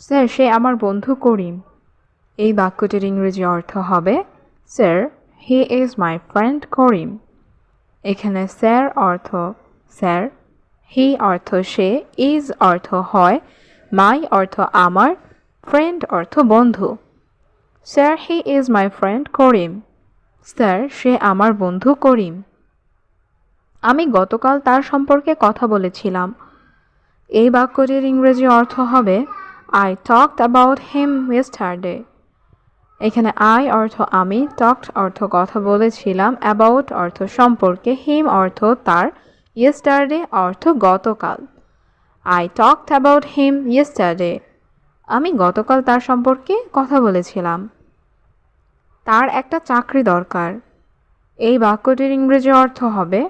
Sir সে আমার বন্ধু করিম। এই বাক্যটির ইংরেজি অর্থ হবে sir he is my friend Karim. এখানে স্যার অর্থ স্যার, হি অর্থ সে, ইজ অর্থ হয়, মাই অর্থ আমার, ফ্রেন্ড অর্থ বন্ধু। Sir he is my friend Karim. Sir সে আমার বন্ধু করিম। আমি গতকাল তার সম্পর্কে কথা বলেছিলাম। এই বাক্যটির ইংরেজি অর্থ হবে I talked about him yesterday. এখানে I অর্থ আমি, talked অর্থ কথা বলেছিলাম, about অর্থ সম্পর্কে, him অর্থ তার, yesterday অর্থ গতকাল। I talked about him yesterday. আমি গতকাল তার সম্পর্কে কথা বলেছিলাম। তার একটা চাকরি দরকার। এই বাক্যটির ইংরেজি অর্থ হবে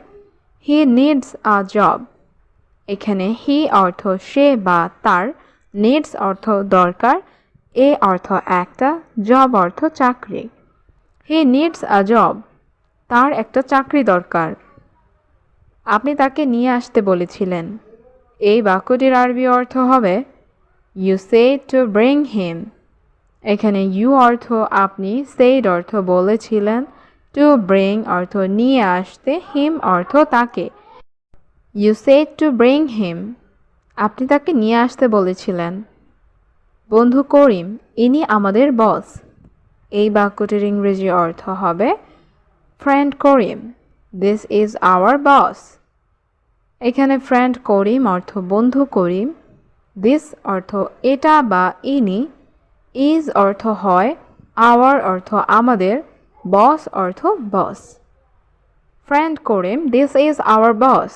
He needs a job. এখানে হি অর্থ সে বা তার, নিডস অর্থ দরকার, এ অর্থ একটা, জব অর্থ চাকরি। হি নিডস আ জব। তার একটা চাকরি দরকার। আপনি তাকে নিয়ে আসতে বলেছিলেন। এই বাক্যটির আরবি অর্থ হবে you said to bring him. এখানে ইউ অর্থ আপনি, সেড অর্থ বলেছিলেন, টু ব্রিং অর্থ নিয়ে আসতে, হিম অর্থ তাকে। You said to bring him. আপনি তাকে নিয়ে আসতে বলেছিলেন। বন্ধু করিম ইনি আমাদের বস। এই বাক্যটির ইংরেজি অর্থ হবে friend Karim, this is our boss. এখানে ফ্রেন্ড করিম অর্থ বন্ধু করিম, দিস অর্থ এটা বা ইনি, ইজ অর্থ হয়, আওয়ার অর্থ আমাদের, বস অর্থ boss. Friend Karim this is our boss.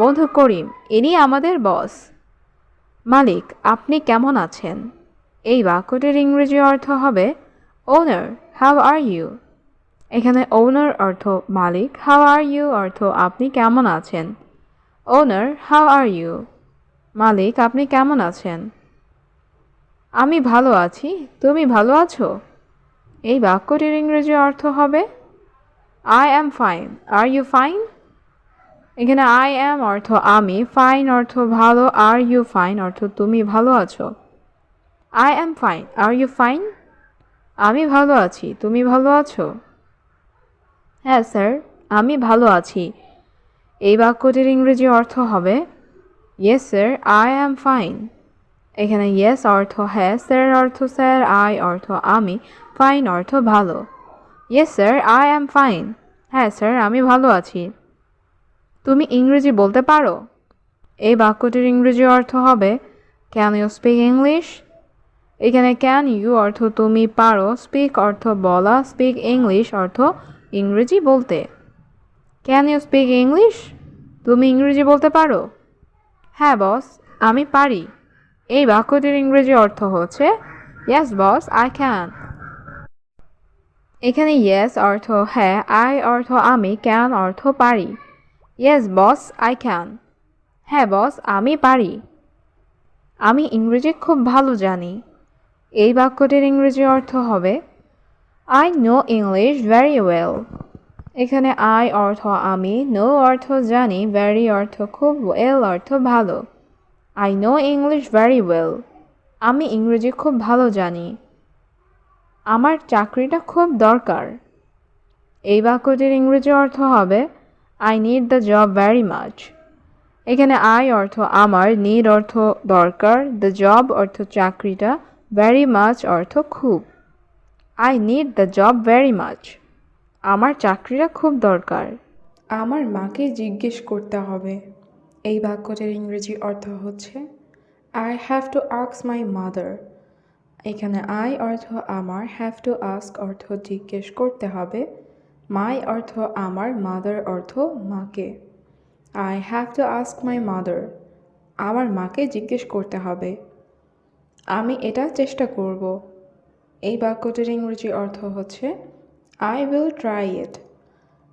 বন্ধু করিম ইনি আমাদের বস। মালিক আপনি কেমন আছেন? এই বাক্যটির ইংরেজি অর্থ হবে ওনার হাউ আর ইউ। এখানে ওনার অর্থ মালিক, হাউ আর ইউ অর্থ আপনি কেমন আছেন। ওনার হাউ আর ইউ। মালিক আপনি কেমন আছেন? আমি ভালো আছি, তুমি ভালো আছো? এই বাক্যটির ইংরেজি অর্থ হবে I am fine, are you fine? এখানে আই অ্যাম অর্থ আমি, ফাইন অর্থ ভালো, আর ইউ ফাইন অর্থ তুমি ভালো আছো। I am fine, are you fine? আমি ভালো আছি, তুমি ভালো আছো? হ্যাঁ স্যার, আমি ভালো আছি। এই বাক্যটির ইংরেজি অর্থ হবে yes sir, I am fine. এখানে ইয়েস অর্থ হ্যাঁ, স্যার অর্থ স্যার, আই অর্থ আমি, ফাইন অর্থ ভালো। Yes sir, I am fine. হ্যাঁ স্যার, আমি ভালো আছি। তুমি ইংরেজি বলতে পারো? এই বাক্যটির ইংরেজি অর্থ হবে ক্যান ইউ স্পিক ইংলিশ? এখানে ক্যান ইউ অর্থ তুমি পারো, স্পিক অর্থ বলা, স্পিক ইংলিশ অর্থ ইংরেজি বলতে। Can you speak English? তুমি ইংরেজি বলতে পারো? হ্যাঁ বস, আমি পারি। এই বাক্যটির ইংরেজি অর্থ হচ্ছে ইয়েস বস, আই ক্যান। এখানে ইয়েস অর্থ হ্যাঁ, আই অর্থ আমি, ক্যান অর্থ পারি। Yes boss, I can. হ্যাঁ বস, আমি পারি। আমি ইংরেজি খুব ভালো জানি। এই বাক্যটির ইংরেজি অর্থ হবে I no English very well. এখানে আই অর্থ আমি, নো অর্থ জানি, ভেরি অর্থ খুব, ওয়েল অর্থ ভালো। I know English very well. আমি ইংরেজি খুব ভালো জানি। আমার চাকরিটা খুব দরকার। এই বাক্যটির ইংরেজি অর্থ হবে I need the job very much. এখানে আই অর্থ আমার, নিড অর্থ দরকার, দ্য জব অর্থ চাকরিটা, ভেরি মাচ অর্থ খুব। I need the job very much. আমার চাকরিটা খুব দরকার। আমার মাকে জিজ্ঞেস করতে হবে। এই বাক্যটির ইংরেজি অর্থ হচ্ছে I have to ask my mother. এখানে আই অর্থ আমার, হ্যাভ টু আস্ক অর্থ জিজ্ঞেস করতে হবে, মাই অর্থ আমার, মাদার অর্থ মাকে। I have to ask my mother. আমার মাকে জিজ্ঞেস করতে হবে। আমি এটা চেষ্টা করব। এই বাক্যটির ইংরেজি অর্থ হচ্ছে আই উইল ট্রাই ইট।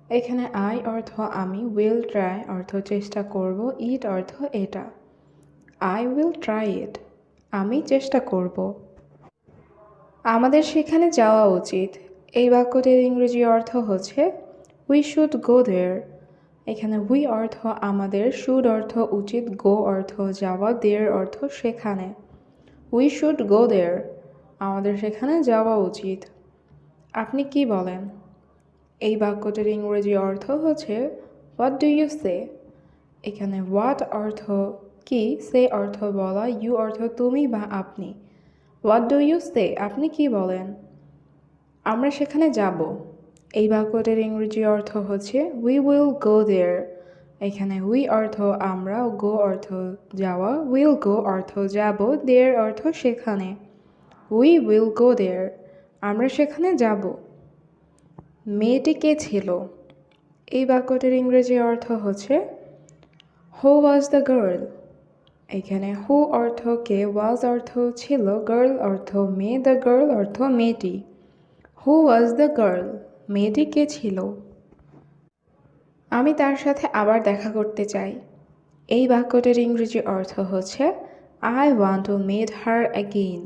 এখানে আই অর্থ আমি, উইল ট্রাই অর্থ চেষ্টা করব, ইট অর্থ এটা। I will try it. আমি চেষ্টা করব। আমাদের সেখানে যাওয়া উচিত। এই বাক্যটির ইংরেজি অর্থ হচ্ছে উই শুড গো দেয়ার। এখানে উই অর্থ আমাদের, শুড অর্থ উচিত, গো অর্থ যাওয়া, দেয়ার অর্থ সেখানে। উই শুড গো দেয়ার, আমাদের সেখানে যাওয়া উচিত। আপনি কি বলেন? এই বাক্যটির ইংরেজি অর্থ হচ্ছে হোয়াট ডু ইউ সে। এখানে হোয়াট অর্থ কি, সে অর্থ বলা, ইউ অর্থ তুমি বা আপনি। হোয়াট ডু ইউ সে, আপনি কি বলেন? আমরা সেখানে যাব। এই বাক্যটির ইংরেজি অর্থ হচ্ছে উই উইল গো দেয়ার। এখানে উই অর্থ আমরা, গো অর্থ যাওয়া, উইল গো অর্থ যাব, দেয়ার অর্থ সেখানে। উই উইল গো দেয়ার, আমরা সেখানে যাব। মেয়েটি কে ছিল? এই বাক্যটির ইংরেজি অর্থ হচ্ছে হু ওয়াজ দ্য গার্ল। এখানে হু অর্থ কে, ওয়াজ অর্থ ছিল, গার্ল অর্থ মেয়ে, দ্য গার্ল অর্থ মেয়েটি। হু ওয়াজ দ্য গার্ল, মেয়েটি কে ছিল? আমি তার সাথে আবার দেখা করতে চাই। এই বাক্যটির ইংরেজি অর্থ হচ্ছে I want to meet her again.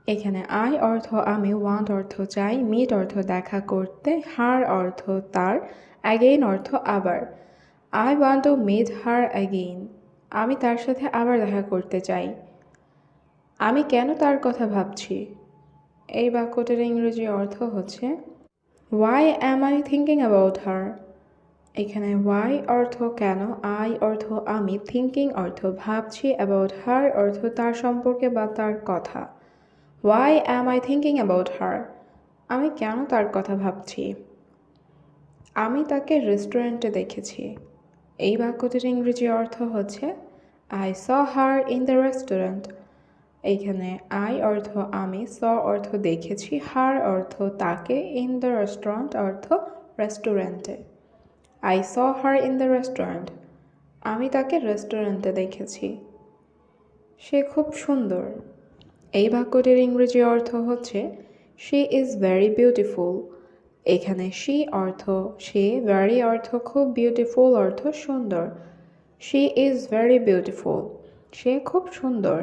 এখানে আই অর্থ আমি, ওয়ান্ট অর্থ চাই, মিট অর্থ দেখা করতে, হার অর্থ তার, অ্যাগেইন অর্থ আবার। I want to meet her again, আমি তার সাথে আবার দেখা করতে চাই। আমি কেন তার কথা ভাবছি? এই বাক্যটির ইংরেজি অর্থ হচ্ছে why am I thinking about her. এখানে ওয়াই অর্থ কেন, আই অর্থ আমি, থিঙ্কিং অর্থ ভাবছি, অ্যাবাউট হার অর্থ তার সম্পর্কে বা তার কথা। Why am I thinking about her, আমি কেন তার কথা ভাবছি? আমি তাকে রেস্টুরেন্টে দেখেছি। এই বাক্যটির ইংরেজি অর্থ হচ্ছে I saw her in the restaurant. এইখানে আই অর্থ আমি, স অর্থ দেখেছি, হার অর্থ তাকে, ইন দ্য রেস্টুরেন্ট অর্থ রেস্টুরেন্টে। I saw her in the restaurant, আমি তাকে রেস্টুরেন্টে দেখেছি। সে খুব সুন্দর। এই বাক্যটির ইংরেজি অর্থ হচ্ছে শি ইজ ভেরি বিউটিফুল। এখানে শি অর্থ সে, ভেরি অর্থ খুব, বিউটিফুল অর্থ সুন্দর। শি ইজ ভেরি বিউটিফুল, সে খুব সুন্দর।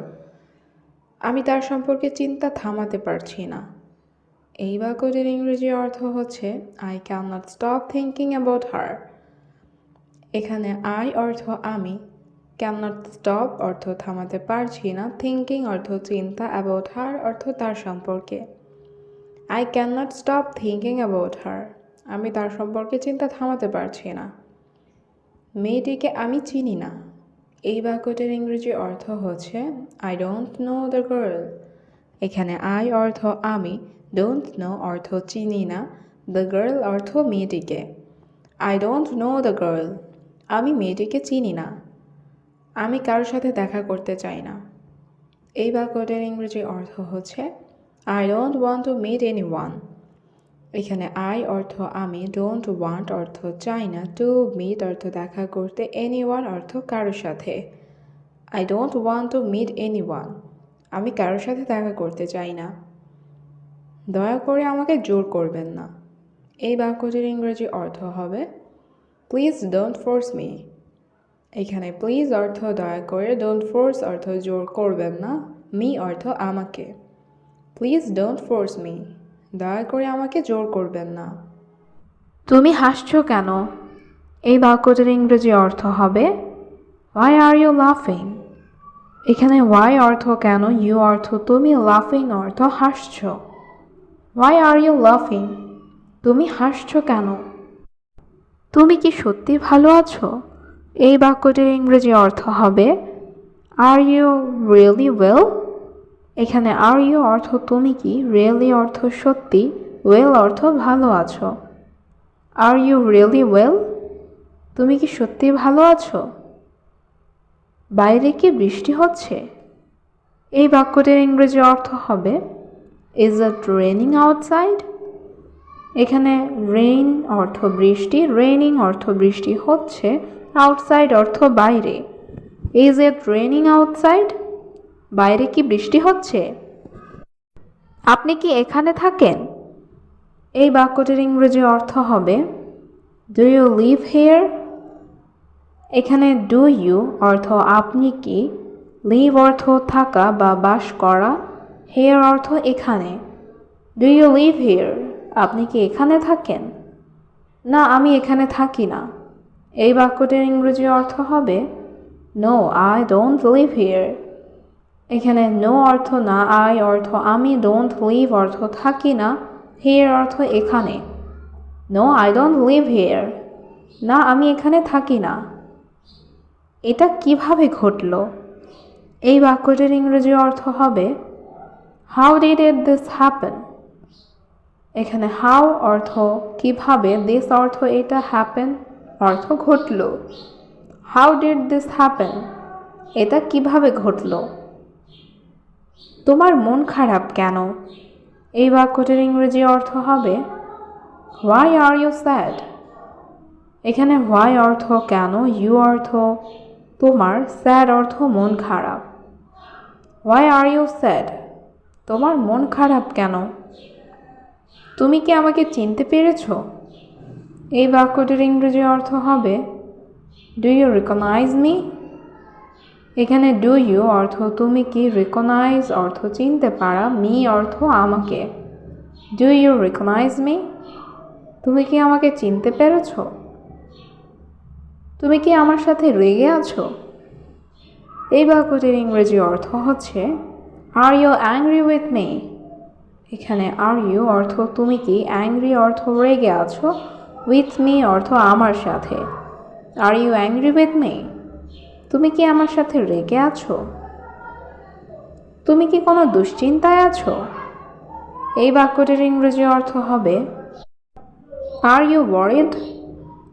আমি তার সম্পর্কে চিন্তা থামাতে পারছি না। এই বাক্যটির ইংরেজি অর্থ হচ্ছে I can not stop thinking about her. এখানে আই অর্থ আমি, ক্যান নট স্টপ অর্থ থামাতে পারছি না, থিঙ্কিং অর্থ চিন্তা, অ্যাবাউট হার অর্থ তার সম্পর্কে। I can not stop thinking about her, আমি তার সম্পর্কে চিন্তা থামাতে পারছি না। মেয়েটিকে আমি চিনি না। এই বাক্যটির ইংরেজি অর্থ হচ্ছে I don't know the girl. এখানে আই অর্থ আমি, ডোন্ট নো অর্থ চিনি না, দ্য গার্ল অর্থ মেয়েটিকে। I don't know the girl, আমি মেয়েটিকে চিনি না। আমি কারোর সাথে দেখা করতে চাই না। এই বাক্যটির ইংরেজি অর্থ হচ্ছে I don't want to meet anyone. এখানে আই অর্থ আমি, ডোন্ট ওয়ান্ট অর্থ চাই না, টু মিট অর্থ দেখা করতে, এনিওয়ান অর্থ কারোর সাথে। I don't want to meet anyone, আমি কারোর সাথে দেখা করতে চাই না। দয়া করে আমাকে জোর করবেন না। এই বাক্যটির ইংরেজি অর্থ হবে প্লিজ ডোন্ট ফোর্স মি। এখানে প্লিজ অর্থ দয়া করে, ডোন্ট ফোর্স অর্থ জোর করবেন না, মি অর্থ আমাকে। প্লিজ ডোন্ট ফোর্স মি, দয়া করে আমাকে জোর করবেন না। তুমি হাসছো কেন? এই বাক্যটির ইংরেজি অর্থ হবে হোয়াই আর ইউ লাফিং। এখানে হোয়াই অর্থ কেন, ইউ অর্থ তুমি, লাফিং অর্থ হাসছো। হোয়াই আর ইউ লাফিং, তুমি হাসছো কেন? তুমি কি সত্যি ভালো আছো? এই বাক্যটির ইংরেজি অর্থ হবে আর ইউ রিয়েলি ওয়েল। এখানে আর ইউ অর্থ তুমি কি, রিয়েলি অর্থ সত্যি, ওয়েল অর্থ ভালো আছো। আর ইউ রিয়েলি ওয়েল, তুমি কি সত্যি ভালো আছো? বাইরে কি বৃষ্টি হচ্ছে? এই বাক্যটির ইংরেজি অর্থ হবে ইজ ইট রেইনিং আউটসাইড। এখানে রেইন অর্থ বৃষ্টি, রেইনিং অর্থ বৃষ্টি হচ্ছে, আউটসাইড অর্থ বাইরে। ইজ ইট রেইনিং আউটসাইড, বাইরে কি বৃষ্টি হচ্ছে? আপনি কি এখানে থাকেন? এই বাক্যটির ইংরেজি অর্থ হবে ডু ইউ লিভ হিয়ার। এখানে ডু ইউ অর্থ আপনি কি, লিভ অর্থ থাকা বা বাস করা, হিয়ার অর্থ এখানে। ডু ইউ লিভ হিয়ার, আপনি কি এখানে থাকেন? না, আমি এখানে থাকি না। এই বাক্যটির ইংরেজি অর্থ হবে no I don't live here. এখানে নো অর্থ না, আই অর্থ আমি, ডোন্ট লিভ অর্থ থাকি না, হিয়ার অর্থ এখানে। No I don't live here, না আমি এখানে থাকি না। এটা কিভাবে ঘটলো? এই বাক্যটির ইংরেজি অর্থ হবে how did it this happen. এখানে হাউ অর্থ কিভাবে, দিস অর্থ এটা, হ্যাপেন অর্থ ঘটলো। হাউ ডিড দিস হ্যাপেন, এটা কিভাবে ঘটলো? তোমার মন খারাপ কেন? এই বাক্যটির ইংরেজি অর্থ হবে হোয়াই আর ইউ স্যাড। এখানে হোয়াই অর্থ কেন, ইউ অর্থ তোমার, স্যাড অর্থ মন খারাপ। হোয়াই আর ইউ স্যাড, তোমার মন খারাপ কেন? তুমি কি আমাকে চিনতে পেরেছ? এই বাক্যটির ইংরেজি অর্থ হবে ডু ইউ রিকগনাইজ মি। এখানে ডু ইউ অর্থ তুমি কি, রিকগনাইজ অর্থ চিনতে পারা, মি অর্থ আমাকে। ডু ইউ রিকগনাইজ মি, তুমি কি আমাকে চিনতে পেরেছ? তুমি কি আমার সাথে রেগে আছো? এই বাক্যটির ইংরেজি অর্থ হচ্ছে are you angry with me. এখানে আর ইউ অর্থ তুমি কি, অ্যাংরি অর্থ রেগে আছো, উইথ মি অর্থ আমার সাথে। Are you angry with me, তুমি কি আমার সাথে রেগে আছো? তুমি কি কোনো দুশ্চিন্তায় আছো? এই বাক্যটির ইংরেজি অর্থ হবে আর ইউ ওয়ারিড।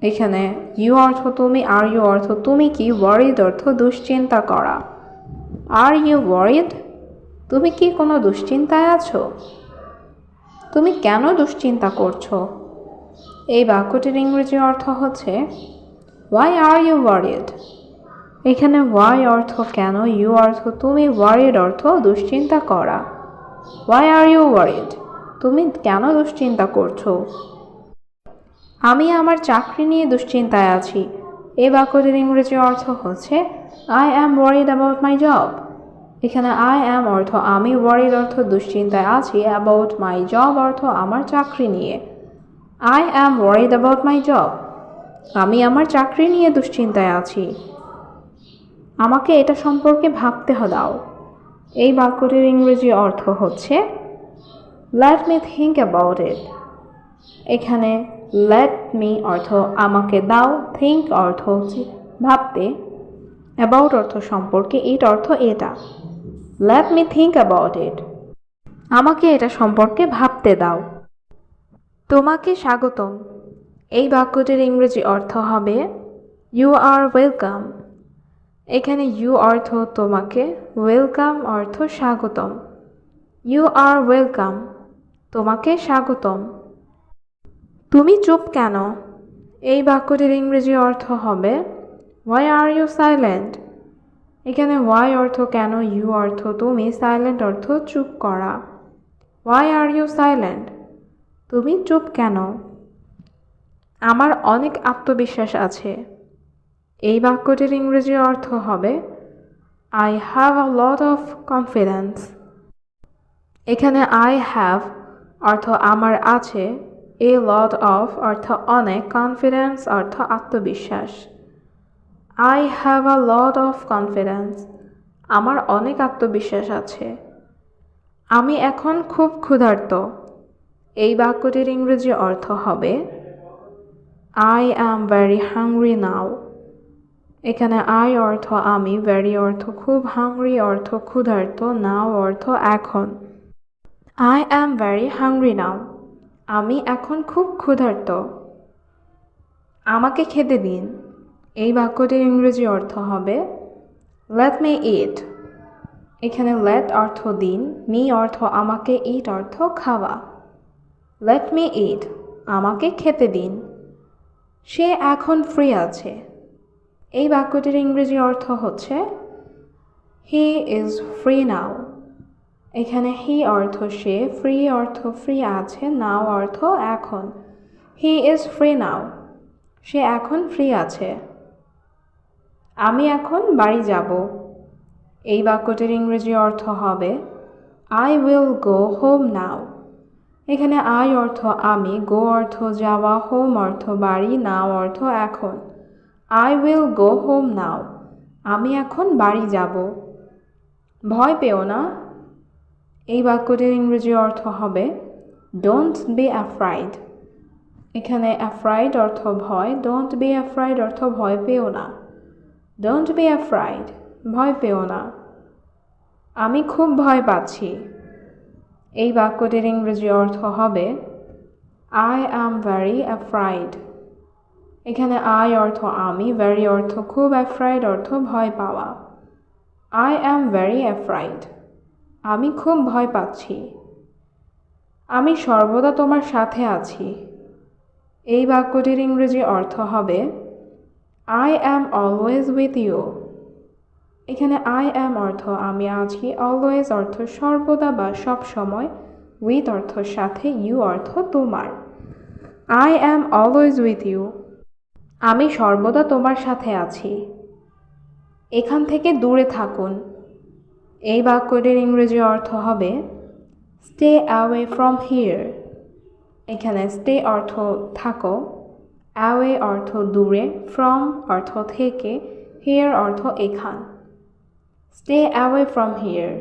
এখানে ইউ অর্থ তুমি, আর ইউ অর্থ তুমি কি, ওয়ারিড অর্থ দুশ্চিন্তা করা। আর ইউ ওয়ারিড, তুমি কি কোনো দুশ্চিন্তায় আছো? তুমি কেন দুশ্চিন্তা করছো? এই বাক্যটির ইংরেজি অর্থ হচ্ছে হোয়াই আর ইউ ওয়ারিড। এখানে হোয়াই অর্থ কেন, ইউ অর্থ তুমি, ওয়ারিড অর্থ দুশ্চিন্তা করা। হোয়াই আর ইউ ওয়ারিড, তুমি কেন দুশ্চিন্তা করছো? আমি আমার চাকরি নিয়ে দুশ্চিন্তায় আছি। এই বাক্যটির ইংরেজি অর্থ হচ্ছে I am worried about my job. এখানে আই অ্যাম অর্থ আমি, ওয়ারিড অর্থ দুশ্চিন্তায় আছি, অ্যাবাউট মাই জব অর্থ আমার চাকরি নিয়ে। I am worried about my job, আমি আমার চাকরি নিয়ে দুশ্চিন্তায় আছি। আমাকে এটা সম্পর্কে ভাবতে দাও। এই বাক্যটির ইংরেজি অর্থ হচ্ছে let me think about it. এখানে লেট মি অর্থ আমাকে দাও, থিঙ্ক অর্থ হচ্ছে ভাবতে, অ্যাবাউট অর্থ সম্পর্কে, ইট অর্থ এটা। Let me think about it, আমাকে এটা সম্পর্কে ভাবতে দাও। তোমাকে স্বাগতম। এই বাক্যটির ইংরেজি অর্থ হবে ইউ আর ওয়েলকাম। এখানে ইউ অর্থ তোমাকে, ওয়েলকাম অর্থ স্বাগতম। ইউ আর ওয়েলকাম, তোমাকে স্বাগতম। তুমি চুপ কেন? এই বাক্যটির ইংরেজি অর্থ হবে হোয়াই আর ইউ সাইলেন্ট। এখানে হোয়াই অর্থ কেন, ইউ অর্থ তুমি, সাইলেন্ট অর্থ চুপ করা। হোয়াই আর ইউ সাইলেন্ট, তুমি চুপ কেন? আমার অনেক আত্মবিশ্বাস আছে। এই বাক্যটির ইংরেজি অর্থ হবে I have a lot of confidence. এখানে আই হ্যাভ অর্থ আমার আছে, এ লট অফ অর্থ অনেক, কনফিডেন্স অর্থ আত্মবিশ্বাস। I have a lot of confidence, আমার অনেক আত্মবিশ্বাস আছে। আমি এখন খুব ক্ষুধার্ত। এই বাক্যটির ইংরেজি অর্থ হবে I am very hungry now. এখানে আই অর্থ আমি, ভেরি অর্থ খুব, হাংরি অর্থ ক্ষুধার্ত, নাও অর্থ এখন। I am very hungry now, আমি এখন খুব ক্ষুধার্ত। আমাকে খেতে দিন। এই বাক্যটির ইংরেজি অর্থ হবে লেট মি ইট। এখানে লেট অর্থ দিন, মি অর্থ আমাকে, ইট অর্থ খাওয়া। লেট মি ইট, আমাকে খেতে দিন। সে এখন ফ্রি আছে। এই বাক্যটির ইংরেজি অর্থ হচ্ছে হি ইজ ফ্রি নাও। এখানে হি অর্থ সে, ফ্রি অর্থ ফ্রি আছে, নাও অর্থ এখন। হি ইজ ফ্রি নাও, সে এখন ফ্রি আছে। আমি এখন বাড়ি যাব। এই বাক্যটির ইংরেজি অর্থ হবে I will go home now. এখানে আই অর্থ আমি, গো অর্থ যাওয়া, হোম অর্থ বাড়ি, নাও অর্থ এখন। I will go home now, আমি এখন বাড়ি যাব। ভয় পেও না, এই বাক্যটির ইংরেজি অর্থ হবে ডোন্ট বি অ্যাফ্রাইড। এখানে অ্যাফ্রাইড অর্থ ভয়, ডোন্ট বি অ্যাফ্রাইড অর্থ ভয় পেও না। ডোন্ট বি অ্যাফ্রাইড, ভয় পেও না। আমি খুব ভয় পাচ্ছি, এই বাক্যটির ইংরেজি অর্থ হবে আই অ্যাম ভেরি অ্যাফ্রাইড। এখানে আই অর্থ আমি, ভেরি অর্থ খুব, অ্যাফ্রাইড অর্থ ভয় পাওয়া। আই অ্যাম ভেরি অ্যাফ্রাইড, আমি খুব ভয় পাচ্ছি। আমি সর্বদা তোমার সাথে আছি, এই বাক্যটির ইংরেজি অর্থ হবে I am always with you. এখানে আই অ্যাম অর্থ আমি আছি, অলওয়েজ অর্থ সর্বদা বা সব সময়, উইথ অর্থ সাথে, ইউ অর্থ তোমার। I am always with you, আমি সর্বদা তোমার সাথে আছি। এখান থেকে দূরে থাকুন, এই বাক্যটির ইংরেজি অর্থ হবে স্টে অ্যাওয়ে ফ্রম হিয়ার। এখানে স্টে অর্থ থাকো, অ্যাওয়ে অর্থ দূরে, ফ্রম অর্থ থেকে, হিয়ার অর্থ এখান। স্টে অ্যাওয়ে ফ্রম হিয়ার,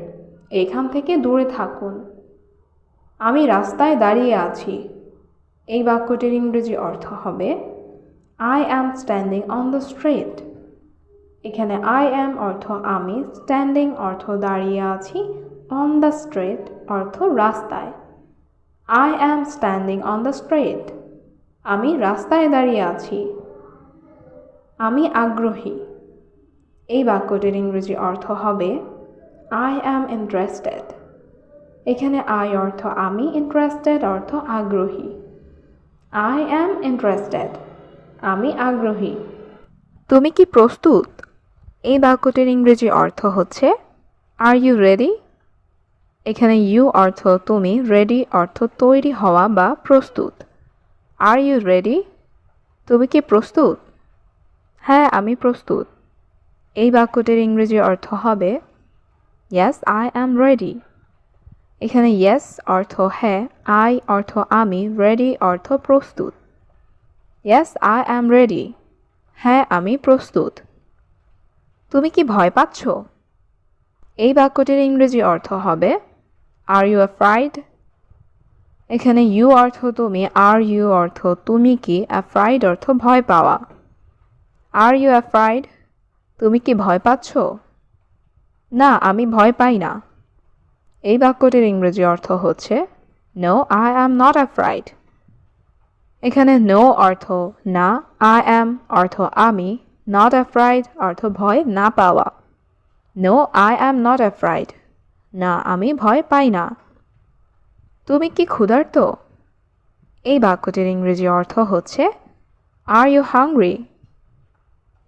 এখান থেকে দূরে থাকুন। আমি রাস্তায় দাঁড়িয়ে আছি, এই বাক্যটির ইংরেজি অর্থ হবে I am standing on the street. এখানে আই অ্যাম অর্থ আমি, স্ট্যান্ডিং অর্থ দাঁড়িয়ে আছি, অন দ্য স্ট্রিট অর্থ রাস্তায়। I am standing on the street, আমি রাস্তায় দাঁড়িয়ে আছি। আমি আগ্রহী, এই বাক্যটির ইংরেজি অর্থ হবে আই অ্যাম ইন্টারেস্টেড। এখানে আই অর্থ আমি, ইন্টারেস্টেড অর্থ আগ্রহী। আই অ্যাম ইন্টারেস্টেড, আমি আগ্রহী। তুমি কি প্রস্তুত, এই বাক্যটির ইংরেজি অর্থ হচ্ছে আর ইউ রেডি। এখানে ইউ অর্থ তুমি, রেডি অর্থ তৈরি হওয়া বা প্রস্তুত। আর ইউ রেডি, তুমি কি প্রস্তুত? হ্যাঁ, আমি প্রস্তুত, এই বাক্যটির ইংরেজি অর্থ হবে ইয়েস আই অ্যাম রেডি। এখানে ইয়েস অর্থ হ্যাঁ, আই অর্থ আমি, রেডি অর্থ প্রস্তুত। ইয়েস আই অ্যাম রেডি, হ্যাঁ আমি প্রস্তুত। তুমি কি ভয় পাচ্ছ, এই বাক্যটির ইংরেজি অর্থ হবে আর ইউ অ্যাফ্রাইড। এখানে ইউ অর্থ তুমি, আর ইউ অর্থ তুমি কি, অ্যাফ্রাইড অর্থ ভয় পাওয়া। আর ইউ অ্যাফ্রাইড, তুমি কি ভয় পাচ্ছ? না, আমি ভয় পাই না, এই বাক্যটির ইংরেজি অর্থ হচ্ছে no I am not afraid. এখানে নো অর্থ না, আই অ্যাম অর্থ আমি, নট অ্যাফ্রাইড অর্থ ভয় না পাওয়া। No I am not afraid, না আমি ভয় পাই না। তুমি কি ক্ষুধার্ত, এই বাক্যটির ইংরেজি অর্থ হচ্ছে আর ইউ হাংরি।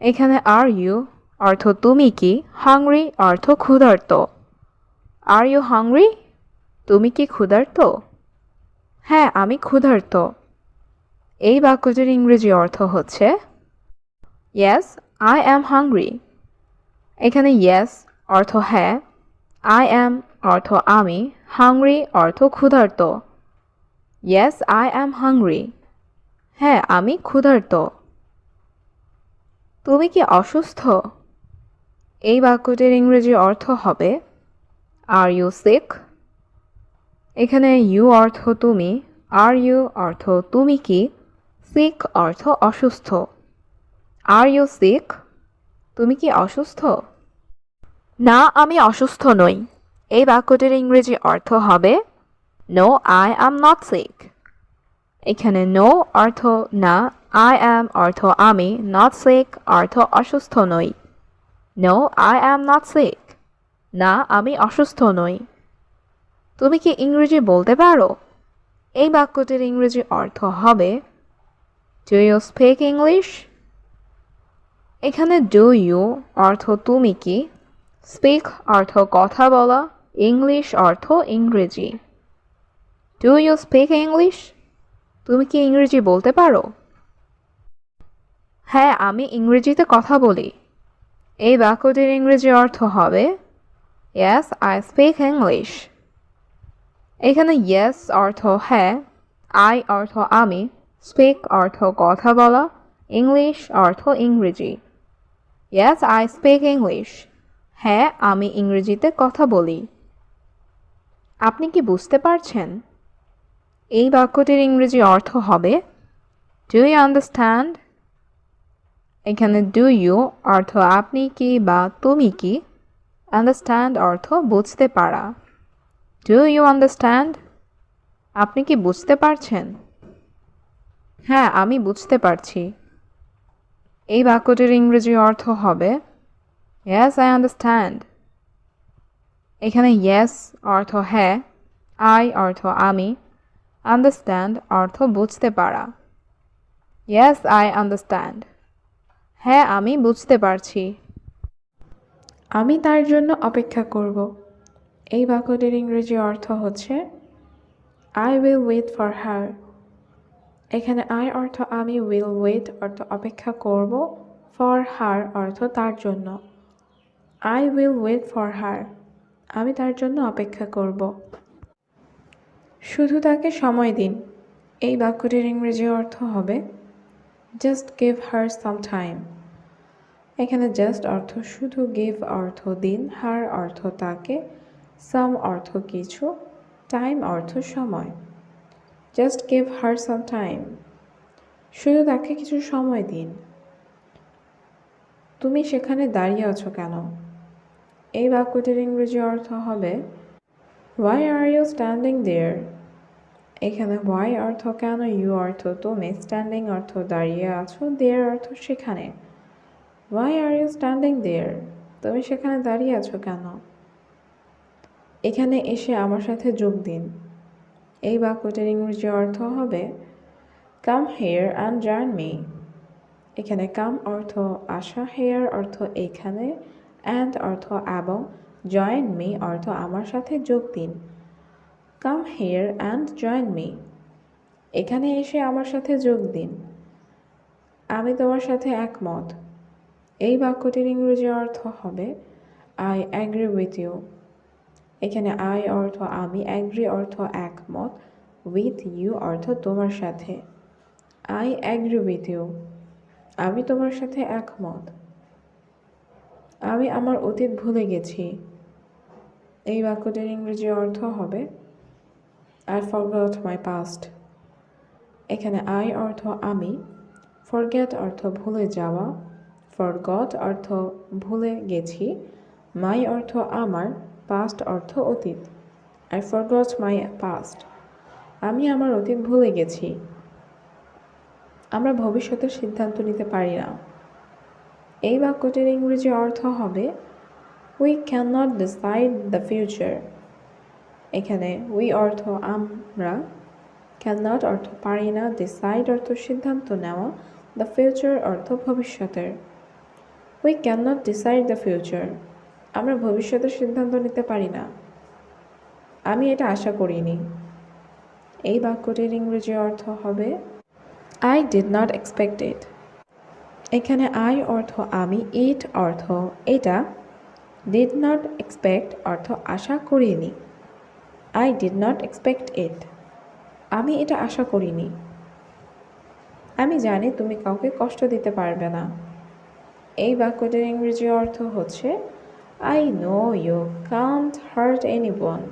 এখানে আর ইউ অর্থ তুমি কি, হাংরি অর্থ ক্ষুধার্ত। আর ইউ হাংরি, তুমি কি ক্ষুধার্ত? হ্যাঁ, আমি ক্ষুধার্ত, এই বাক্যটির ইংরেজি অর্থ হচ্ছে ইয়েস আই অ্যাম হাংরি। এখানে ইয়েস অর্থ হ্যাঁ, আই অ্যাম অর্থ আমি, হাংরি অর্থ ক্ষুধার্ত। ইয়েস আই অ্যাম হাংরি, হ্যাঁ আমি ক্ষুধার্ত। তুমি কি অসুস্থ, এই বাক্যটির ইংরেজি অর্থ হবে আর ইউ সিক। এখানে ইউ অর্থ তুমি, আর ইউ অর্থ তুমি কি, সিক অর্থ অসুস্থ। আর ইউ সিক, তুমি কি অসুস্থ? না, আমি অসুস্থ নই, এই বাক্যটির ইংরেজি অর্থ হবে no I am not sick. এখানে নো অর্থ না, আই অ্যাম অর্থ আমি, নট সিক অর্থ অসুস্থ নই। No I am not sick, না আমি অসুস্থ নই। তুমি কি ইংরেজি বলতে পারো, এই বাক্যটির ইংরেজি অর্থ হবে ডু ইউ স্পিক ইংলিশ। এখানে ডু ইউ অর্থ তুমি কি, স্পিক অর্থ কথা বলা, ইংলিশ অর্থ ইংরেজি। ডু ইউ স্পিক ইংলিশ, তুমি কি ইংরেজি বলতে পারো? হ্যাঁ, আমি ইংরেজিতে কথা বলি, এই বাক্যটির ইংরেজি অর্থ হবে ইয়েস আই স্পিক ইংলিশ। এখানে ইয়েস অর্থ হ্যাঁ, আই অর্থ আমি, স্পিক অর্থ কথা বলা, ইংলিশ অর্থ ইংরেজি। ইয়েস আই স্পিক ইংলিশ, হ্যাঁ, আমি ইংরেজিতে কথা বলি। আপনি কি বুঝতে পারছেন? এই বাক্যটির ইংরেজি অর্থ হবে ডু ইউ আন্ডারস্ট্যান্ড। এখানে ডু ইউ অর্থ আপনি কি বা তুমি কি, আন্ডারস্ট্যান্ড অর্থ বুঝতে পারা। Do you understand? আপনি কি বুঝতে পারছেন? হ্যাঁ, আমি বুঝতে পারছি। এই বাক্যটির ইংরেজি অর্থ হবে ইয়েস আই আন্ডারস্ট্যান্ড। এখানে ইয়েস অর্থ হ্যাঁ, আই অর্থ আমি, আন্ডারস্ট্যান্ড অর্থ বুঝতে পারা। Yes I understand. হ্যাঁ, আমি বুঝতে পারছি। আমি তার জন্য অপেক্ষা করব। এই বাক্যটির ইংরেজি অর্থ হচ্ছে I will wait for her. এখানে আই অর্থ আমি, উইল ওয়েট অর্থ অপেক্ষা করব, ফর হার অর্থ তার জন্য। I will wait for her, আমি তার জন্য অপেক্ষা করব। শুধু তাকে সময় দিন। এই বাক্যটির ইংরেজি অর্থ হবে just give her some time. এখানে জাস্ট অর্থ শুধু, গিভ অর্থ দিন, হার অর্থ তাকে, সাম অর্থ কিছু, টাইম অর্থ সময়। Just give her some time, শুধু তাকে কিছু সময় দিন। তুমি সেখানে দাঁড়িয়ে আছো কেন? এই বাক্যটির ইংরেজি অর্থ হবে হোয়াই আর ইউ স্ট্যান্ডিং দেয়ার। এখানে হোয়াই অর্থ কেন, ইউ অর্থ তুমি, স্ট্যান্ডিং অর্থ দাঁড়িয়ে আছো, দেয়ার অর্থ সেখানে। হোয়াই আর ইউ স্ট্যান্ডিং দেয়ার, তুমি সেখানে দাঁড়িয়ে আছো কেন? এখানে এসে আমার সাথে যোগ দিন। এই বাক্যটির ইংরেজি অর্থ হবে come here and join me. এখানে কাম অর্থ আসা, হেয়ার অর্থ এখানে, অ্যান্ড অর্থ এবং, জয়েন মি অর্থ আমার সাথে যোগ দিন। Come here and join me, এখানে এসে আমার সাথে যোগ দিন। আমি তোমার সাথে একমত। এই বাক্যটির ইংরেজি অর্থ হবে আই অ্যাগ্রি উইথ ইউ। এখানে আই অর্থ আমি, অ্যাগ্রি অর্থ একমত, উইথ ইউ অর্থ তোমার সাথে। আই অ্যাগ্রি উইথ ইউ, আমি তোমার সাথে একমত। আমি আমার অতীত ভুলে গেছি। এই বাক্যটির ইংরেজি অর্থ হবে আই ফরগট মাই পাস্ট। এখানে আই অর্থ আমি, ফরগেট অর্থ ভুলে যাওয়া, ফরগট অর্থ ভুলে গেছি, মাই অর্থ আমার, পাস্ট অর্থ অতীত। আই ফরগট মাই পাস্ট, আমি আমার অতীত ভুলে গেছি। আমরা ভবিষ্যতের সিদ্ধান্ত নিতে পারি না। এই বাক্যটির ইংরেজি অর্থ হবে we can not decide the future. এখানে উই অর্থ আমরা, ক্যান নট অর্থ পারি না, ডিসাইড অর্থ সিদ্ধান্ত নেওয়া, দ্য ফিউচার অর্থ ভবিষ্যতের। We can not decide the future, আমরা ভবিষ্যতের সিদ্ধান্ত নিতে পারি না। আমি এটা আশা করিনি। এই বাক্যটির ইংরেজি অর্থ হবে আই ডিড নট এক্সপেক্ট ইট। এখানে আই অর্থ আমি, ইট অর্থ এটা, ডিড নট এক্সপেক্ট অর্থ আশা করিনি। আই ডিড নট এক্সপেক্ট ইট, আমি এটা আশা করিনি। আমি জানি তুমি কাউকে কষ্ট দিতে পারবে না। এই বাক্যটির ইংরেজি অর্থ হচ্ছে I know you can't hurt anyone.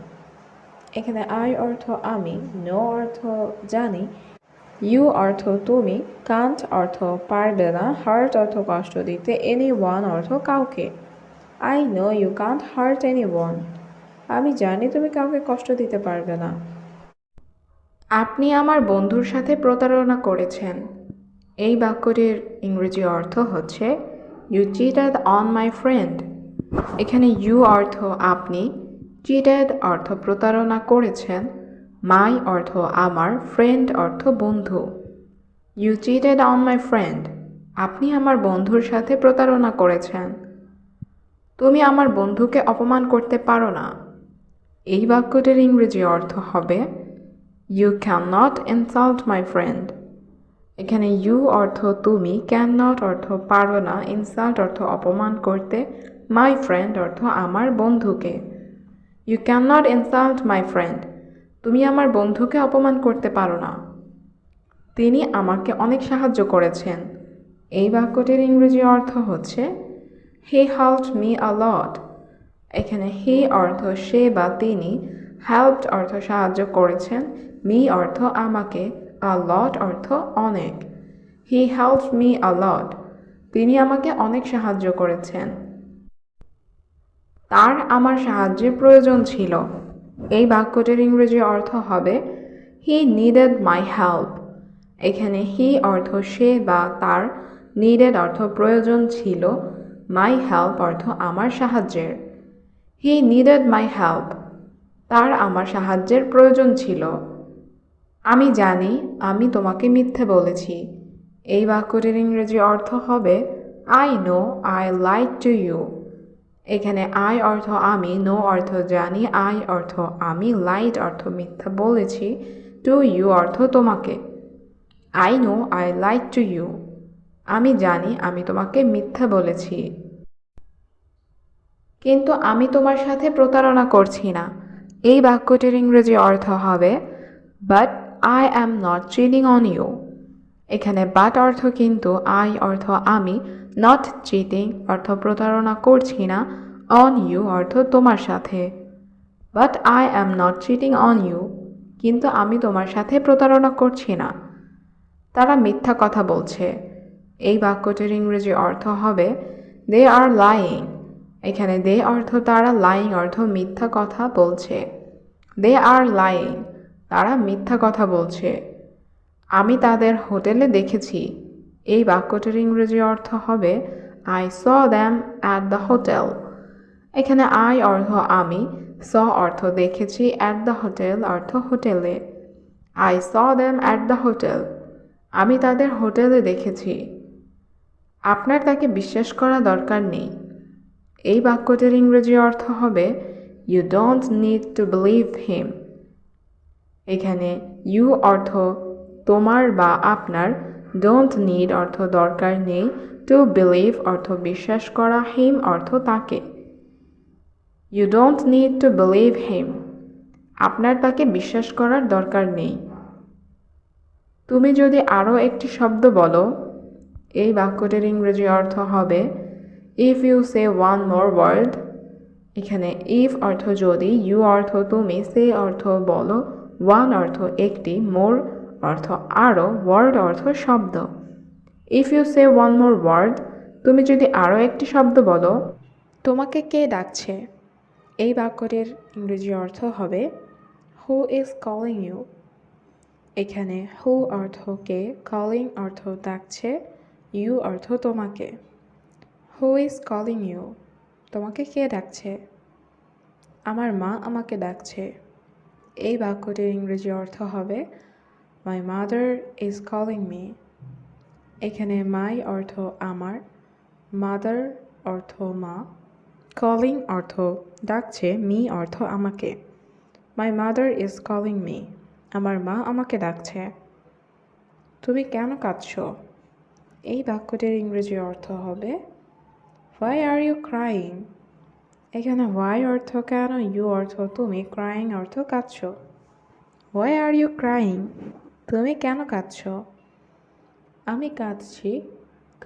এখানে আই অর্থ আমি, নো অর্থ জানি, ইউ অর্থ তুমি, কান্ট অর্থ পারবে না, হার্ট অর্থ কষ্ট দিতে, এনিওয়ান অর্থ কাউকে। I know you can't hurt anyone, আমি জানি তুমি কাউকে কষ্ট দিতে পারবে না। আপনি আমার বন্ধুর সাথে প্রতারণা করেছেন। এই বাক্যটির ইংরেজি অর্থ হচ্ছে you cheated on my friend. এখানে ইউ অর্থ আপনি, চিটেড অর্থ প্রতারণা করেছেন, মাই অর্থ আমার, ফ্রেন্ড অর্থ বন্ধু। You cheated on my friend, আপনি আমার বন্ধুর সাথে প্রতারণা করেছেন। তুমি আমার বন্ধুকে অপমান করতে পারো না। এই বাক্যটির ইংরেজি অর্থ হবে you can not insult my friend. এখানে ইউ অর্থ তুমি, ক্যান নট অর্থ পারো না, ইনসাল্ট অর্থ অপমান করতে, মাই ফ্রেন্ড অর্থ আমার বন্ধুকে। You can not insult my friend, তুমি আমার বন্ধুকে অপমান করতে পারো না। তিনি আমাকে অনেক সাহায্য করেছেন। এই বাক্যটির ইংরেজি অর্থ হচ্ছে হি হেল্পড মি আ লট। এখানে হি অর্থ সে বা তিনি, হেল্পড অর্থ সাহায্য করেছেন, মি অর্থ আমাকে, আ লট অর্থ অনেক। হি হেল্পড মি আ লট, তিনি আমাকে অনেক সাহায্য করেছেন। তার আমার সাহায্যের প্রয়োজন ছিল। এই বাক্যটির ইংরেজি অর্থ হবে হি নিডেড মাই হেল্প। এখানে হি অর্থ সে বা তার, নিডেড অর্থ প্রয়োজন ছিল, মাই হেল্প অর্থ আমার সাহায্যের। হি নিডেড মাই হেল্প, তার আমার সাহায্যের প্রয়োজন ছিল। আমি জানি আমি তোমাকে মিথ্যে বলেছি। এই বাক্যটির ইংরেজি অর্থ হবে I know I lied to you. এখানে আই অর্থ আমি, নো অর্থ জানি, আই অর্থ আমি, লাইড অর্থ মিথ্যা বলেছি, টু ইউ অর্থ তোমাকে। I know I lied to you, আমি জানি আমি তোমাকে মিথ্যা বলেছি। কিন্তু আমি তোমার সাথে প্রতারণা করছি না। এই বাক্যটির ইংরেজি অর্থ হবে but I am not cheating on you. এখানে বাট অর্থ কিন্তু, আই অর্থ আমি, নট চিটিং অর্থ প্রতারণা করছি না, অন ইউ অর্থ তোমার সাথে। But I am not cheating on you, কিন্তু আমি তোমার সাথে প্রতারণা করছি না। তারা মিথ্যা কথা বলছে। এই বাক্যটির ইংরেজি অর্থ হবে দে আর লাইং। এখানে দে অর্থ তারা, লাইং অর্থ মিথ্যা কথা বলছে। দে আর লাইং, তারা মিথ্যা কথা বলছে। আমি তাদের হোটেলে দেখেছি। এই বাক্যটির ইংরেজি অর্থ হবে I saw them at the hotel. এখানে আই অর্থ আমি, স অর্থ দেখেছি, অ্যাট দ্য হোটেল অর্থ হোটেলে। I saw them at the hotel, আমি তাদের হোটেলে দেখেছি। আপনার তাকে বিশ্বাস করা দরকার নেই। এই বাক্যটির ইংরেজি অর্থ হবে you don't need to believe him. এখানে ইউ অর্থ তোমার বা আপনার, ডোন্ট নিড অর্থ দরকার নেই, টু বিলিভ অর্থ বিশ্বাস করা, হিম অর্থ তাকে। You don't need to believe him, আপনার তাকে বিশ্বাস করার দরকার নেই। তুমি যদি আরও একটি শব্দ বলো। এই বাক্যটির ইংরেজি অর্থ হবে if you say one more word. এখানে ইফ অর্থ যদি, ইউ অর্থ তুমি, সে অর্থ বলো, ওয়ান অর্থ একটি, মোর অর্থ আরও, ওয়ার্ড অর্থ শব্দ। If you say one more word, তুমি যদি আরও একটি শব্দ বলো। তোমাকে কে ডাকছে? এই বাক্যটির ইংরেজি অর্থ হবে হু ইজ কলিং ইউ। এখানে হু অর্থ কে, কলিং অর্থ ডাকছে, ইউ অর্থ তোমাকে। হু ইজ কলিং ইউ, তোমাকে কে ডাকছে? আমার মা আমাকে ডাকছে। এই বাক্যটির ইংরেজি অর্থ হবে my mother is calling me. এখানে মাই অর্থ আমার, মাদার অর্থ মা, কলিং অর্থ ডাকছে, মি অর্থ আমাকে। My mother is calling me, আমার মা আমাকে ডাকছে। তুমি কেন কাঁদছো? এই বাক্যটির ইংরেজি অর্থ হবে হোয়াই আর ইউ ক্রাইং। এখানে হোয়াই অর্থ কেন, ইউ অর্থ তুমি, ক্রাইং অর্থ কাঁদছো। হোয়াই আর ইউ ক্রাইং, তুমি কেন কাঁদছো? আমি কাঁদছি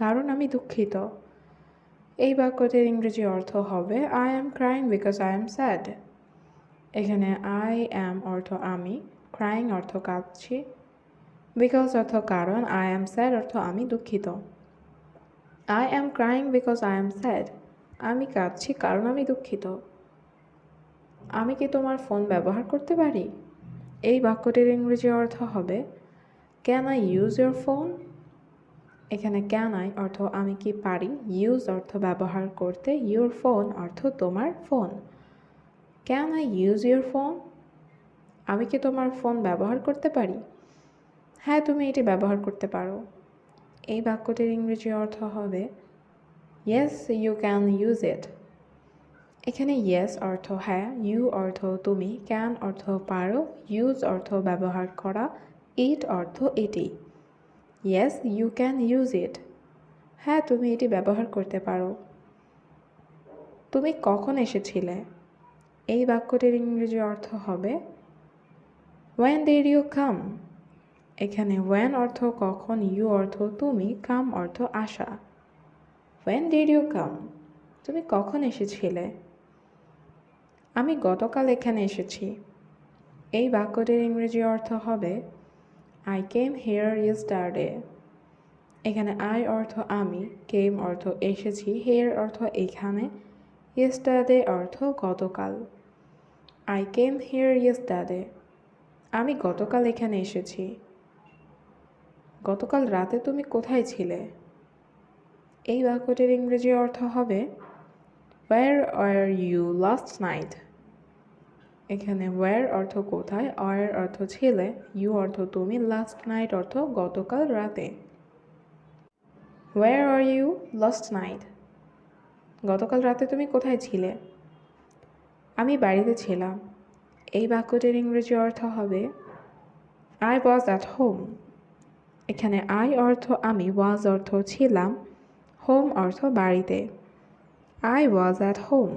কারণ আমি দুঃখিত। এই বাক্যটির ইংরেজি অর্থ হবে I am crying because I am sad. এখানে আই অ্যাম অর্থ আমি, ক্রাইং অর্থ কাঁদছি, বিকজ অর্থ কারণ, আই অ্যাম স্যাড অর্থ আমি দুঃখিত। I am crying because I am sad, আমি কাঁদছি কারণ আমি দুঃখিত। আমি কি তোমার ফোন ব্যবহার করতে পারি? এই বাক্যটির ইংরেজি অর্থ হবে can I use your phone. এখানে ক্যান আই অর্থ আমি কি পারি, ইউজ অর্থ ব্যবহার করতে, ইউর ফোন অর্থ তোমার phone. Can I use your phone, আমি কি তোমার ফোন ব্যবহার করতে পারি? হ্যাঁ, তুমি এটি ব্যবহার করতে পারো। এই বাক্যটির ইংরেজি অর্থ হবে yes you can use it. এখানে ইয়েস অর্থ হ্যাঁ, ইউ অর্থ তুমি, ক্যান অর্থ পারো, ইউজ অর্থ ব্যবহার করা, ইট অর্থ এটি। Yes you can use it, হ্যাঁ তুমি এটি ব্যবহার করতে পারো। তুমি কখন এসেছিলে? এই বাক্যটির ইংরেজি অর্থ হবে when did you come। এখানে when অর্থ কখন, ইউ অর্থ তুমি, কাম অর্থ আসা। when did you come, তুমি কখন এসেছিলে? আমি গতকাল এখানে এসেছি। এই বাক্যটির ইংরেজি অর্থ হবে I came here yesterday। এখানে I অর্থ আমি, came অর্থ এসেছি, here অর্থ এখানে, yesterday অর্থ গতকাল। I came here yesterday। আমি গতকাল এখানে এসেছি। গতকাল রাতে তুমি কোথায় ছিলে? এই বাক্যটির ইংরেজি অর্থ হবে Where were you last night? এখানে where অর্থ কোথায়, were অর্থ ছিলে, you অর্থ তুমি, last night অর্থ গতকাল রাতে। Where were you last night? গতকাল রাতে তুমি কোথায় ছিলে? আমি বাড়িতে ছিলাম। এই বাক্যটির ইংরেজি অর্থ হবে I was at home। এখানে I অর্থ আমি, was অর্থ ছিলাম, home অর্থ বাড়িতে। I was at home।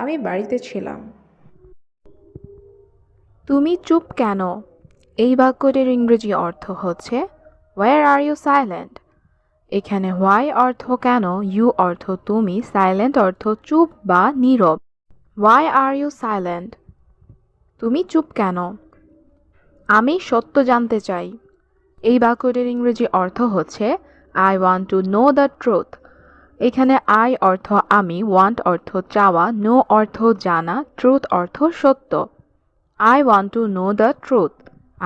আমি বাড়িতে ছিলাম। তুমি চুপ কেন? এই বাক্যটির ইংরেজি অর্থ হচ্ছে Where are you silent? এখানে why অর্থ কেন, you অর্থ তুমি, silent অর্থ চুপ বা নীরব। Why are you silent? তুমি চুপ কেন? আমি সত্য জানতে চাই। এই বাক্যটির ইংরেজি অর্থ হচ্ছে I want to know the truth। এখানে I অর্থ আমি, want অর্থ চাওয়া, know অর্থ জানা, truth অর্থ সত্য। I want to know the truth।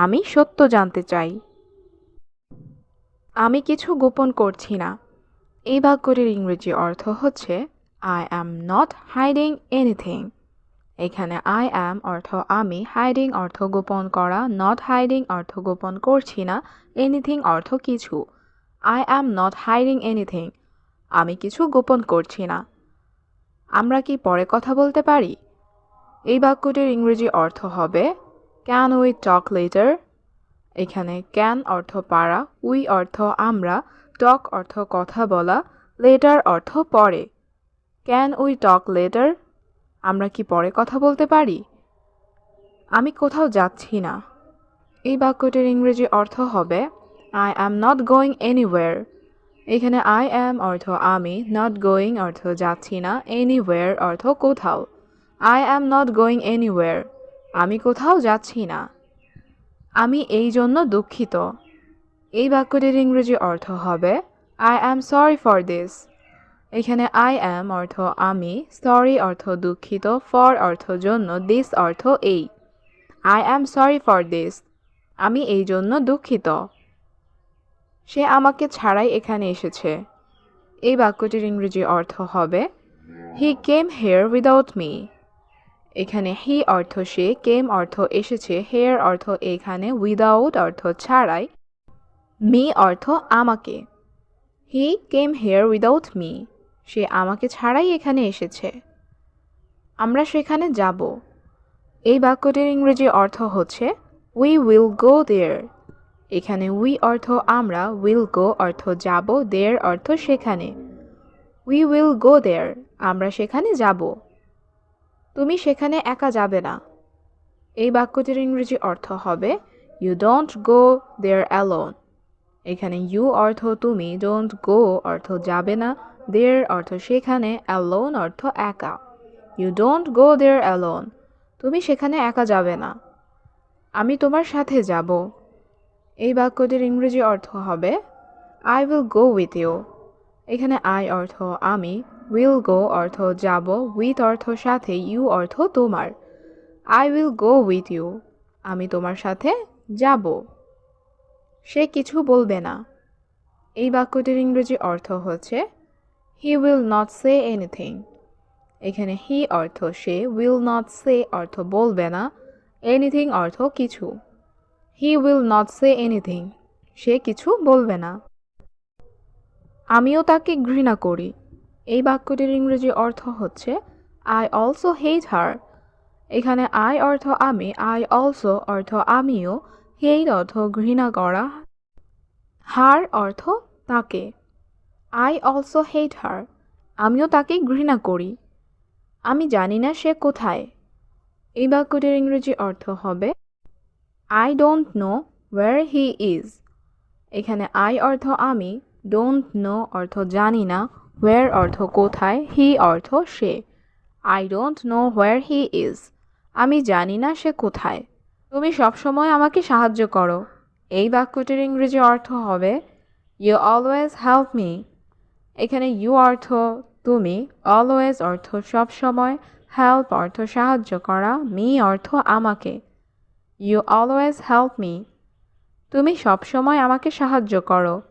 আমি সত্য জানতে চাই। আমি কিছু গোপন করছি না। এই বাক্যটির ইংরেজি অর্থ হচ্ছে I am not hiding anything। এখানে I am অর্থ আমি, hiding অর্থ গোপন করা, not hiding অর্থ গোপন করছি না, anything অর্থ কিছু। I am not hiding anything। আমি কিছু গোপন করছি না। আমরা কি পরে কথা বলতে পারি? এই বাক্যটির ইংরেজি অর্থ হবে Can we talk later? এখানে can অর্থ পারা, we অর্থ আমরা, talk অর্থ কথা বলা, later অর্থ পরে। Can we talk later? আমরা কি পরে কথা বলতে পারি? আমি কোথাও যাচ্ছি না। এই বাক্যটির ইংরেজি অর্থ হবে I am not going anywhere। এখানে I am অর্থ আমি, not going অর্থ যাচ্ছি না, anywhere অর্থ কোথাও। I am not going anywhere। আমি কোথাও যাচ্ছি না। আমি এই জন্য দুঃখিত। এই বাক্যটির ইংরেজি অর্থ হবে I am sorry for this। এখানে I am অর্থ আমি, sorry অর্থ দুঃখিত, for অর্থ জন্য, this অর্থ এই। I am sorry for this। আমি এই জন্য দুঃখিত। সে আমাকে ছাড়াই এখানে এসেছে। এই বাক্যটির ইংরেজি অর্থ হবে He came here without me। এখানে he অর্থ সে, came অর্থ এসেছে, here অর্থ এখানে, without অর্থ ছাড়াই, me অর্থ আমাকে। He came here without me। সে আমাকে ছাড়াই এখানে এসেছে। আমরা সেখানে যাব। এই বাক্যটির ইংরেজি অর্থ হচ্ছে We will go there। এখানে we অর্থ আমরা, will go অর্থ যাব, there অর্থ সেখানে। We will go there। আমরা সেখানে যাব। তুমি সেখানে একা যাবে না। এই বাক্যটির ইংরেজি অর্থ হবে You don't go there alone। এখানে you অর্থ তুমি, don't go অর্থ যাবে না, there অর্থ সেখানে, alone অর্থ একা। You don't go there alone। তুমি সেখানে একা যাবে না। আমি তোমার সাথে যাব। এই বাক্যটির ইংরেজি অর্থ হবে I will go with you। এখানে I অর্থ আমি, will go অর্থ যাব, with অর্থ সাথে, you অর্থ তোমার। I will go with you। আমি তোমার সাথে যাব। সে কিছু বলবে না। এই বাক্যটির ইংরেজি অর্থ হচ্ছে He will not say anything। এখানে he অর্থ সে, will not say অর্থ বলবে না, anything অর্থ কিছু। He will not say anything। সে কিছু বলবে না। আমিও তাকে ঘৃণা করি। এই বাক্যটির ইংরেজি অর্থ হচ্ছে I also hate her। এখানে I অর্থ আমি, I also অর্থ আমিও, hate অর্থ ঘৃণা করা, her অর্থ তাকে। I also hate her। আমিও তাকে ঘৃণা করি। আমি জানি না সে কোথায়। এই বাক্যটির ইংরেজি অর্থ হবে I don't know where he is। এখানে I অর্থ আমি, don't know অর্থ জানি না, where অর্থ কোথায়, he অর্থ সে। I don't know where he is. আমি জানি না সে কোথায়। তুমি সবসময় আমাকে সাহায্য করো। এই বাক্যটির ইংরেজি অর্থ হবে You always help me. এখানে you অর্থ তুমি, always অর্থ সবসময়, help অর্থ সাহায্য করা, me অর্থ আমাকে। You always help me. তুমি সবসময় আমাকে সাহায্য করো।